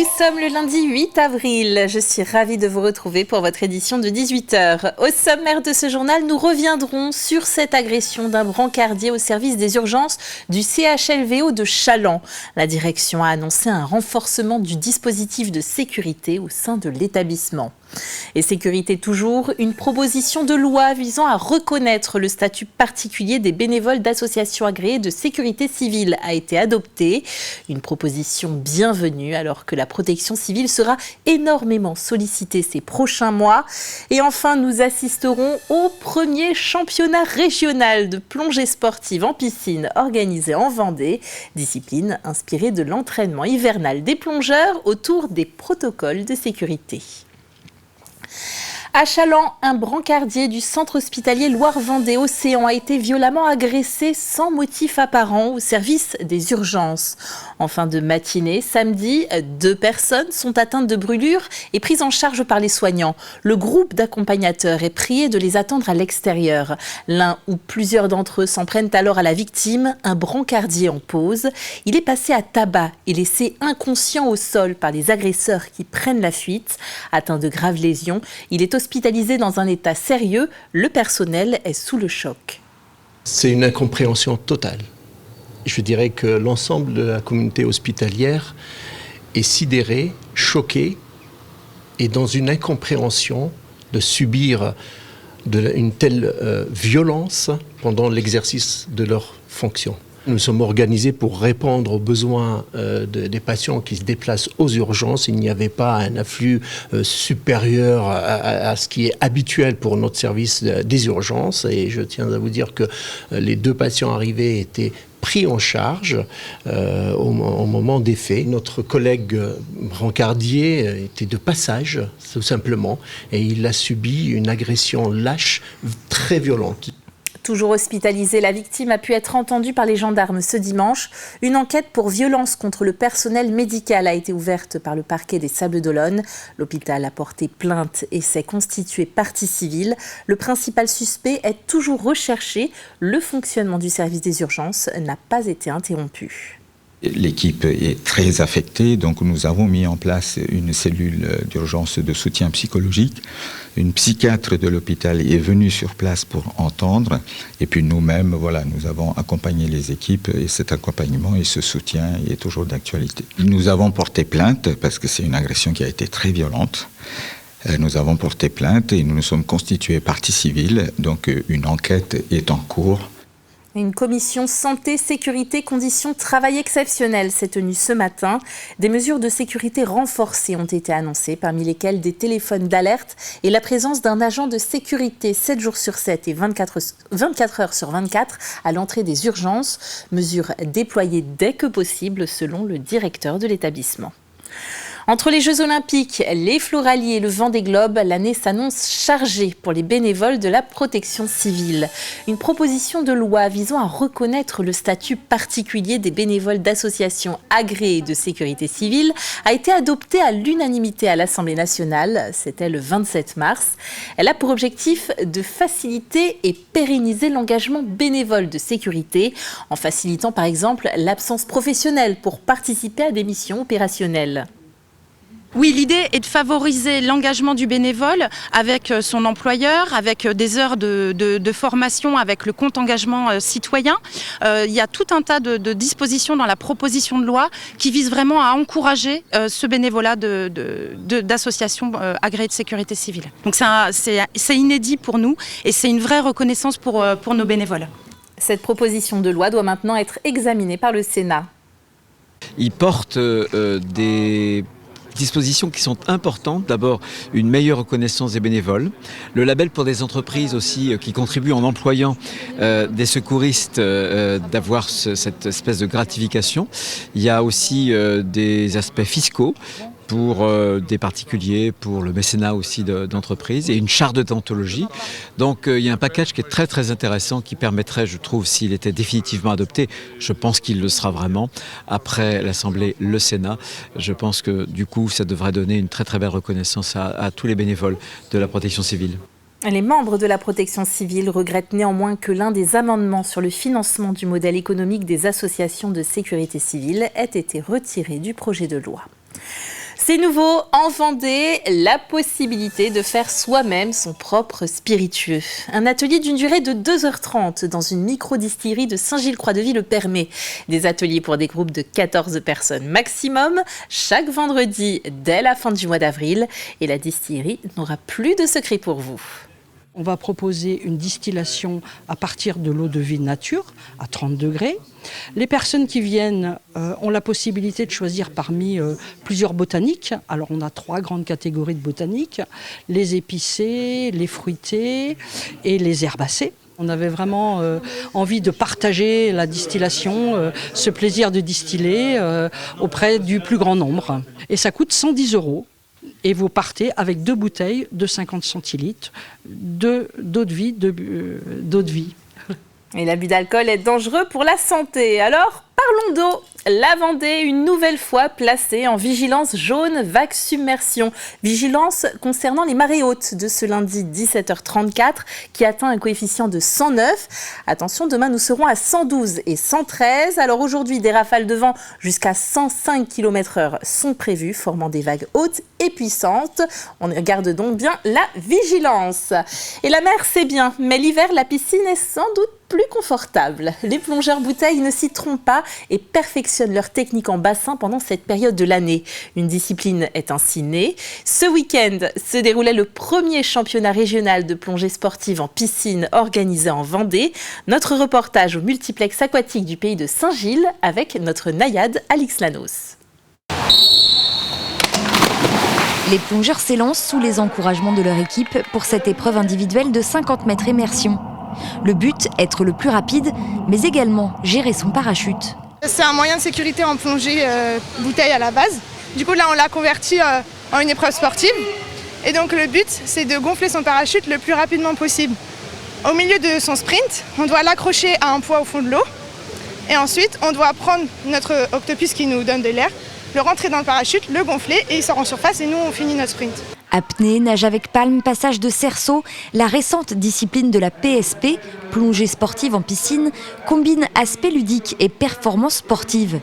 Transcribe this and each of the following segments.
Nous sommes le lundi 8 avril. Je suis ravie de vous retrouver pour votre édition de 18h. Au sommaire de ce journal, nous reviendrons sur cette agression d'un brancardier au service des urgences du CHLVO de Challans. La direction a annoncé un renforcement du dispositif de sécurité au sein de l'établissement. Et sécurité toujours, une proposition de loi visant à reconnaître le statut particulier des bénévoles d'associations agréées de sécurité civile a été adoptée. Une proposition bienvenue alors que la protection civile sera énormément sollicitée ces prochains mois. Et enfin, nous assisterons au premier championnat régional de plongée sportive en piscine organisé en Vendée, discipline inspirée de l'entraînement hivernal des plongeurs autour des protocoles de sécurité. À Challans, un brancardier du centre hospitalier Loire-Vendée Océan a été violemment agressé sans motif apparent au service des urgences. En fin de matinée, samedi, 2 personnes sont atteintes de brûlures et prises en charge par les soignants. Le groupe d'accompagnateurs est prié de les attendre à l'extérieur. L'un ou plusieurs d'entre eux s'en prennent alors à la victime, un brancardier en pause. Il est passé à tabac et laissé inconscient au sol par les agresseurs qui prennent la fuite. Atteint de graves lésions, il est hospitalisé dans un état sérieux, le personnel est sous le choc. C'est une incompréhension totale. Je dirais que l'ensemble de la communauté hospitalière est sidérée, choquée et dans une incompréhension de subir une telle violence pendant l'exercice de leurs fonctions. Nous sommes organisés pour répondre aux besoins des patients qui se déplacent aux urgences. Il n'y avait pas un afflux supérieur à ce qui est habituel pour notre service des urgences. Et je tiens à vous dire que les 2 patients arrivés étaient pris en charge au moment des faits. Notre collègue brancardier était de passage, tout simplement, et il a subi une agression lâche, très violente. Toujours hospitalisée, la victime a pu être entendue par les gendarmes ce dimanche. Une enquête pour violence contre le personnel médical a été ouverte par le parquet des Sables-d'Olonne. L'hôpital a porté plainte et s'est constitué partie civile. Le principal suspect est toujours recherché. Le fonctionnement du service des urgences n'a pas été interrompu. L'équipe est très affectée, donc nous avons mis en place une cellule d'urgence de soutien psychologique. Une psychiatre de l'hôpital est venue sur place pour entendre. Et puis nous-mêmes, nous avons accompagné les équipes et cet accompagnement et ce soutien est toujours d'actualité. Nous avons porté plainte parce que c'est une agression qui a été très violente. Nous avons porté plainte et nous nous sommes constitués partie civile, donc une enquête est en cours. Une commission santé, sécurité, conditions de travail exceptionnelles s'est tenue ce matin. Des mesures de sécurité renforcées ont été annoncées, parmi lesquelles des téléphones d'alerte et la présence d'un agent de sécurité 7 jours sur 7 et 24 heures sur 24 à l'entrée des urgences. Mesures déployées dès que possible, selon le directeur de l'établissement. Entre les Jeux Olympiques, les Floraliers et le Vendée Globe, l'année s'annonce chargée pour les bénévoles de la protection civile. Une proposition de loi visant à reconnaître le statut particulier des bénévoles d'associations agréées de sécurité civile a été adoptée à l'unanimité à l'Assemblée nationale. C'était le 27 mars. Elle a pour objectif de faciliter et pérenniser l'engagement bénévole de sécurité, en facilitant par exemple l'absence professionnelle pour participer à des missions opérationnelles. Oui, l'idée est de favoriser l'engagement du bénévole avec son employeur, avec des heures de formation, avec le compte engagement citoyen. Il y a tout un tas de dispositions dans la proposition de loi qui visent vraiment à encourager ce bénévolat d'associations agréées de sécurité civile. Donc c'est inédit pour nous et c'est une vraie reconnaissance pour nos bénévoles. Cette proposition de loi doit maintenant être examinée par le Sénat. Il porte des dispositions qui sont importantes. D'abord, une meilleure reconnaissance des bénévoles. Le label pour des entreprises aussi qui contribuent en employant des secouristes d'avoir cette espèce de gratification. Il y a aussi des aspects fiscaux pour des particuliers, pour le mécénat aussi d'entreprises et une charte de déontologie. Donc il y a un package qui est très très intéressant qui permettrait, je trouve, s'il était définitivement adopté, je pense qu'il le sera vraiment, après l'Assemblée, le Sénat. Je pense que du coup ça devrait donner une très très belle reconnaissance à tous les bénévoles de la protection civile. Les membres de la protection civile regrettent néanmoins que l'un des amendements sur le financement du modèle économique des associations de sécurité civile ait été retiré du projet de loi. C'est nouveau en Vendée, la possibilité de faire soi-même son propre spiritueux. Un atelier d'une durée de 2h30 dans une micro-distillerie de Saint-Gilles-Croix-de-Vie le permet. Des ateliers pour des groupes de 14 personnes maximum, chaque vendredi dès la fin du mois d'avril. Et la distillerie n'aura plus de secret pour vous. On va proposer une distillation à partir de l'eau de vie nature, à 30 degrés. Les personnes qui viennent ont la possibilité de choisir parmi plusieurs botaniques. Alors on a 3 grandes catégories de botaniques, les épicées, les fruités et les herbacées. On avait vraiment envie de partager la distillation, ce plaisir de distiller auprès du plus grand nombre. Et ça coûte 110 €. Et vous partez avec 2 bouteilles de 50 centilitres d'eau de vie. Et l'abus d'alcool est dangereux pour la santé. Alors, parlons d'eau. La Vendée, une nouvelle fois placée en vigilance jaune vague submersion. Vigilance concernant les marées hautes de ce lundi 17h34 qui atteint un coefficient de 109. Attention, demain nous serons à 112 et 113. Alors aujourd'hui, des rafales de vent jusqu'à 105 km/h sont prévues, formant des vagues hautes et puissantes. On garde donc bien la vigilance. Et la mer, c'est bien, mais l'hiver, la piscine est sans doute plus confortable. Les plongeurs bouteilles ne s'y trompent pas et perfectionnent leur technique en bassin pendant cette période de l'année. Une discipline est ainsi née. Ce week-end se déroulait le premier championnat régional de plongée sportive en piscine organisé en Vendée. Notre reportage au multiplex aquatique du pays de Saint-Gilles avec notre naïade Alix Lanos. Les plongeurs s'élancent sous les encouragements de leur équipe pour cette épreuve individuelle de 50 mètres immersion. Le but, être le plus rapide, mais également gérer son parachute. C'est un moyen de sécurité en plongée bouteille à la base. Du coup là on l'a converti en une épreuve sportive. Et donc le but c'est de gonfler son parachute le plus rapidement possible. Au milieu de son sprint, on doit l'accrocher à un poids au fond de l'eau. Et ensuite on doit prendre notre octopus qui nous donne de l'air, le rentrer dans le parachute, le gonfler et il sort en surface et nous on finit notre sprint. Apnée, nage avec palme, passage de cerceau, la récente discipline de la PSP, plongée sportive en piscine, combine aspect ludique et performance sportive.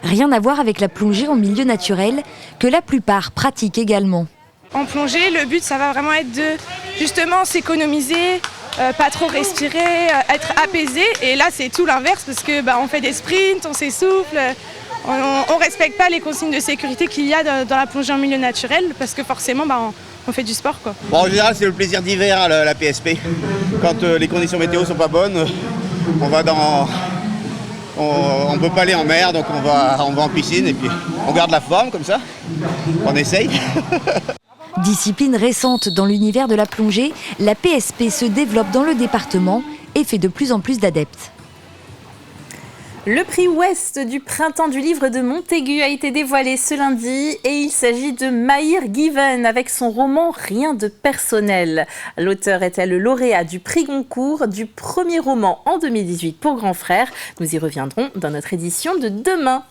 Rien à voir avec la plongée en milieu naturel, que la plupart pratiquent également. En plongée, le but ça va vraiment être de justement s'économiser, pas trop respirer, être apaisé. Et là c'est tout l'inverse parce que on fait des sprints, on s'essouffle. On ne respecte pas les consignes de sécurité qu'il y a dans la plongée en milieu naturel parce que forcément on fait du sport quoi. En général c'est le plaisir d'hiver la PSP. Quand les conditions météo sont pas bonnes, on peut pas aller en mer donc on va en piscine et puis on garde la forme comme ça. On essaye. Discipline récente dans l'univers de la plongée, la PSP se développe dans le département et fait de plus en plus d'adeptes. Le prix Ouest du printemps du livre de Montaigu a été dévoilé ce lundi et il s'agit de Mahir Given avec son roman Rien de personnel. L'auteur était le lauréat du prix Goncourt du premier roman en 2018 pour Grand Frère. Nous y reviendrons dans notre édition de demain.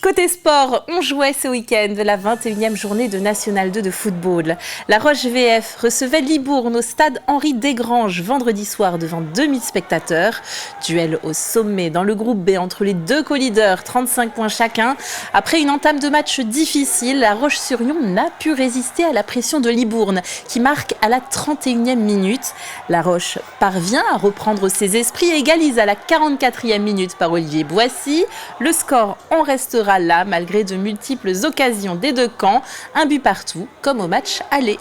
Côté sport, on jouait ce week-end la 21e journée de National 2 de football. La Roche VF recevait Libourne au stade Henri Desgranges vendredi soir devant 2000 spectateurs. Duel au sommet dans le groupe B entre les deux co-leaders, 35 points chacun. Après une entame de match difficile, la Roche-sur-Yon n'a pu résister à la pression de Libourne qui marque à la 31e minute. La Roche parvient à reprendre ses esprits et égalise à la 44e minute par Olivier Boissy. Le score en restera là malgré de multiples occasions des deux camps, un but partout comme au match aller.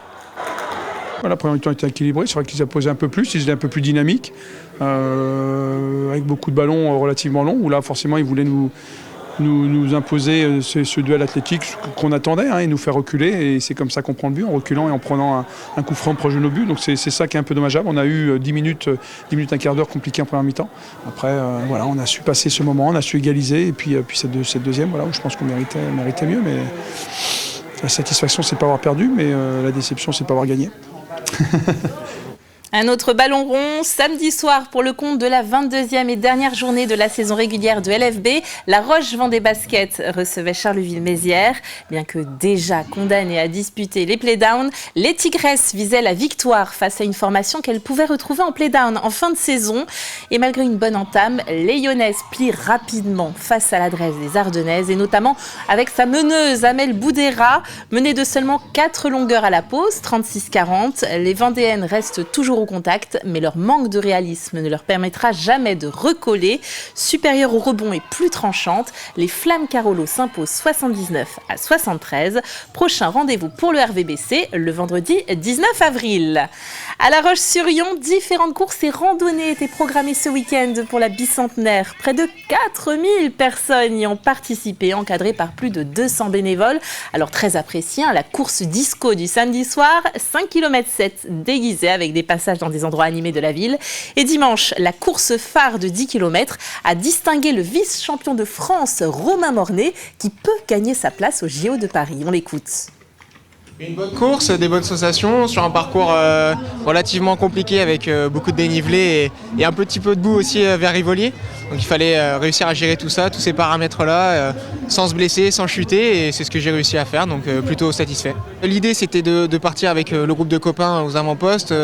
La première mi-temps était équilibrée, c'est vrai qu'ils apposaient un peu plus, ils étaient un peu plus dynamiques, avec beaucoup de ballons relativement longs, où là forcément ils voulaient nous imposer ce duel athlétique qu'on attendait et nous faire reculer, et c'est comme ça qu'on prend le but, en reculant et en prenant un coup franc proche de nos buts, donc c'est ça qui est un peu dommageable. On a eu 10 minutes, un quart d'heure compliqué en première mi-temps. Après voilà, on a su passer ce moment, on a su égaliser, et puis cette deuxième, voilà, où je pense qu'on méritait mieux, mais la satisfaction c'est de ne pas avoir perdu, mais la déception c'est de ne pas avoir gagné. Un autre ballon rond, samedi soir pour le compte de la 22e et dernière journée de la saison régulière de LFB, la Roche Vendée Basket recevait Charleville-Mézières. Bien que déjà condamnée à disputer les playdowns, les Tigresses visaient la victoire face à une formation qu'elles pouvaient retrouver en playdown en fin de saison. Et malgré une bonne entame, les Lyonnaises plient rapidement face à l'adresse des Ardennaises et notamment avec sa meneuse Amel Boudera, menée de seulement 4 longueurs à la pause, 36-40. Les Vendéennes restent toujours au contact, mais leur manque de réalisme ne leur permettra jamais de recoller. Supérieure au rebond et plus tranchante, les Flammes Carolo s'imposent 79-73. Prochain rendez-vous pour le RVBC, le vendredi 19 avril. À La Roche-sur-Yon, différentes courses et randonnées étaient programmées ce week-end pour la bicentenaire. Près de 4000 personnes y ont participé, encadrées par plus de 200 bénévoles. Alors très appréciée, la course disco du samedi soir, 5 km 7 déguisée avec des passages dans des endroits animés de la ville. Et dimanche, la course phare de 10 km a distingué le vice-champion de France, Romain Mornay, qui peut gagner sa place au JO de Paris. On l'écoute. Une bonne course, des bonnes sensations sur un parcours relativement compliqué avec beaucoup de dénivelé et un petit peu de boue aussi vers Rivolier. Donc il fallait réussir à gérer tout ça, tous ces paramètres-là, sans se blesser, sans chuter, et c'est ce que j'ai réussi à faire, donc plutôt satisfait. L'idée c'était de partir avec le groupe de copains aux avant-postes,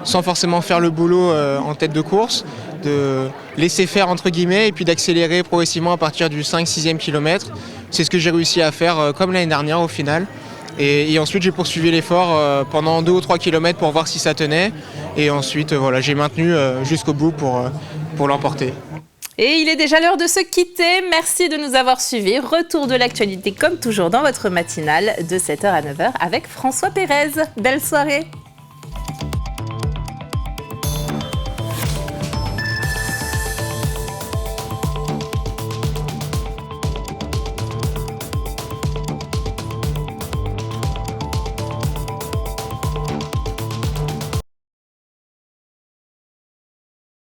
sans forcément faire le boulot en tête de course, de laisser faire entre guillemets et puis d'accélérer progressivement à partir du 5-6e kilomètre. C'est ce que j'ai réussi à faire comme l'année dernière au final. Et ensuite j'ai poursuivi l'effort pendant 2 ou 3 km pour voir si ça tenait. Et ensuite voilà, j'ai maintenu jusqu'au bout pour l'emporter. Et il est déjà l'heure de se quitter. Merci de nous avoir suivis. Retour de l'actualité comme toujours dans votre matinale de 7h à 9h avec François Pérez. Belle soirée.